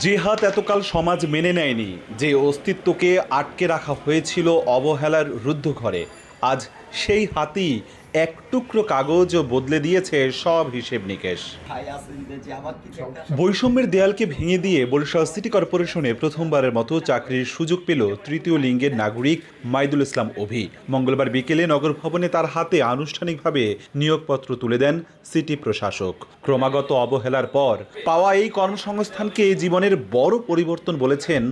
যে হাত এতকাল সমাজ মেনে নেয়নি, যে অস্তিত্বকে আটকে রাখা হয়েছিল অবহেলার রুদ্ধ ঘরে, আজ সেই হাতই এক টুকরো কাগজ বদলে দিয়েছে সব হিসেব নিকেশ। বৈষম্যের দেয়ালকে ভেঙে দিয়ে বরিশাল সিটি কর্পোরেশনে প্রথমবারের মতো চাকরির সুযোগ পেল তৃতীয় লিঙ্গের নাগরিক মাইদুল ইসলাম অভি। মঙ্গলবার বিকেলে নগর ভবনে তার হাতে আনুষ্ঠানিকভাবে নিয়োগপত্র তুলে দেন সিটি প্রশাসক। ক্রমাগত অবহেলার পর পাওয়া এই কর্মসংস্থানকে জীবনের বড় পরিবর্তন বলেছেন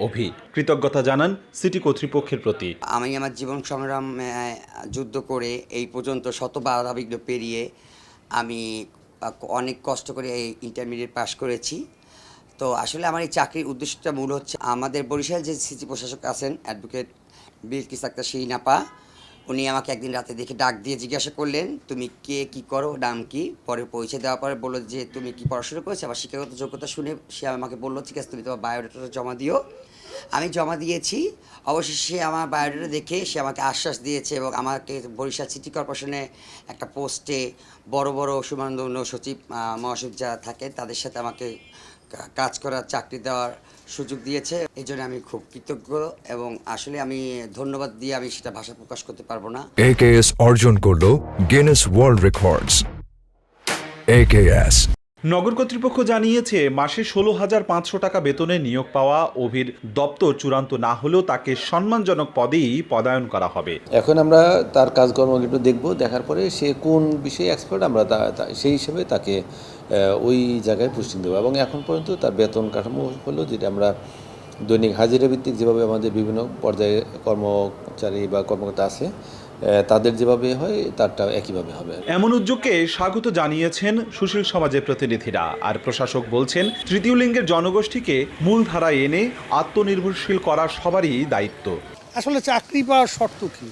অভি। কৃতজ্ঞতা জানান সিটি কর্তৃপক্ষের প্রতি। আমি আমার জীবন সংগ্রাম যুদ্ধ করে এই পর্যন্ত শত বাধা বিঘ্ন পেরিয়ে আমি অনেক কষ্ট করে এই ইন্টারমিডিয়েট পাস করেছি। তো আসলে আমার এই চাকরির উদ্দেশ্যটা মূল হচ্ছে আমাদের বরিশাল যে সিটি প্রশাসক আছেন অ্যাডভোকেট বিলকিস আক্তার শিরিন আপা, উনি আমাকে একদিন রাতে দেখে ডাক দিয়ে জিজ্ঞাসা করলেন, তুমি কে, কি করো, নাম কি। পরে পরিচয় দেওয়ার পরে বললো যে তুমি কি পড়াশোনা করেছো। আমার শিক্ষাগত যোগ্যতা শুনে সে আমাকে বললো, ঠিক আছে তুমি তোমার বায়োডাটাটা জমা দিও। আমি জমা দিয়েছি। অবশেষে আমার বায়োডাটা দেখে সে আমাকে আশ্বাস দিয়েছে এবং আমাকে বরিশাল সিটি কর্পোরেশনে একটা পোস্টে বড় বড় সুনামধন্য সচিব মহাসচিব যারা থাকেন তাদের সাথে আমাকে কাজ করার চাকরি দেওয়ার সুযোগ দিয়েছে। এই জন্য আমি খুব কৃতজ্ঞ এবং আসলে আমি ধন্যবাদ দিয়ে আমি সেটা ভাষা প্রকাশ করতে পারবো না। AKS অর্জন করলো গিনেস ওয়ার্ল্ড রেকর্ডস। AKS নগর কর্তৃপক্ষ জানিয়েছে, মাসে 16,500 টাকা বেতনে নিয়োগ পাওয়া অভির দপ্তর চূড়ান্ত না হলেও তাকে সম্মানজনক পদেই পদায়ন করা হবে। এখন আমরা তার কাজকর্ম একটু দেখব, দেখার পরে সে কোন বিষয়ে এক্সপার্ট আমরা সেই হিসেবে তাকে ওই জায়গায় পোস্টিং দেবো। এবং এখন পর্যন্ত তার বেতন কাঠামো হলো যেটা আমরা দৈনিক হাজিরা ভিত্তিক যেভাবে আমাদের বিভিন্ন পর্যায়ে কর্মচারী বা কর্মকর্তা আছে তাদের যেভাবে হয় তারটা একইভাবে হবে। এমন উদ্যোগকে স্বাগত জানিয়েছেন সুশীল সমাজের প্রতিনিধিরা। আর প্রশাসক বলছেন, তৃতীয় লিঙ্গের জনগোষ্ঠীকে মূলধারায় এনে আত্মনির্ভরশীল করা সবারই দায়িত্ব। আসলে চাকরি পাওয়ার শর্ত কী?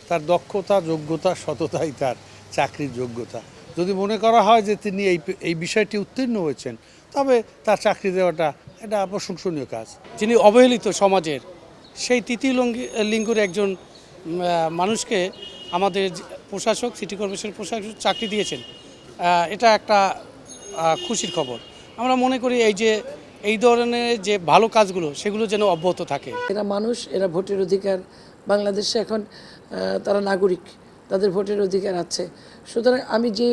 তার দক্ষতা, যোগ্যতা, সততাই তার চাকরির যোগ্যতা। যদি মনে করা হয় যে তিনি এই বিষয়টি উত্তীর্ণ হয়েছেন, তবে তার চাকরি দেওয়াটা এটা প্রশংসনীয় কাজ। যিনি অবহেলিত সমাজের, সেই তৃতীয় লিঙ্গের একজন মানুষকে আমাদের প্রশাসক, সিটি কর্পোরেশনের প্রশাসক চাকরি দিয়েছেন, এটা একটা খুশির খবর। আমরা মনে করি এই ধরনের যে ভালো কাজগুলো সেগুলো যেন অব্যাহত থাকে। এরা মানুষ, এরা ভোটের অধিকার, বাংলাদেশে এখন তারা নাগরিক, তাদের ভোটের অধিকার আছে। সুতরাং আমি যে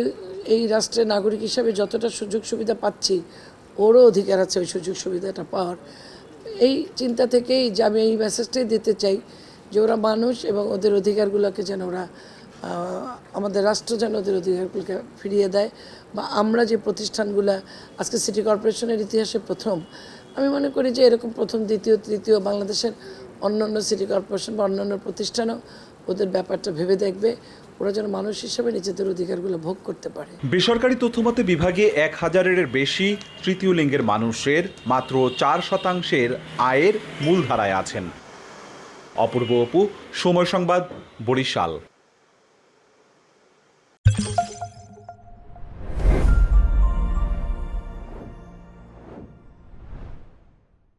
এই রাষ্ট্রের নাগরিক হিসাবে যতটা সুযোগ সুবিধা পাচ্ছি, ওরও অধিকার আছে ওই সুযোগ সুবিধাটা পাওয়ার। এই চিন্তা থেকেই যে আমি এই মেসেজটাই দিতে চাই যে ওরা মানুষ এবং ওদের অধিকারগুলোকে যেন ওরা আমাদের রাষ্ট্র যেন ওদের অধিকারগুলোকে ফিরিয়ে দেয়। বা আমরা যে প্রতিষ্ঠানগুলো আজকে সিটি কর্পোরেশনের ইতিহাসে প্রথম, আমি মনে করি যে এরকম প্রথম, দ্বিতীয়, তৃতীয় বাংলাদেশের অন্যান্য সিটি কর্পোরেশন বা অন্যান্য প্রতিষ্ঠানও ওদের ব্যাপারটা ভেবে দেখবে, ওরা যেন মানুষ হিসেবে নিজেদের অধিকারগুলো ভোগ করতে পারে। বেসরকারি তথ্যমতে বিভাগে 1,000-এর বেশি তৃতীয় লিঙ্গের মানুষের মাত্র 4% আয়ের মূলধারায় আছেন। অপূর্ব অপু, সময় সংবাদ, বরিশাল।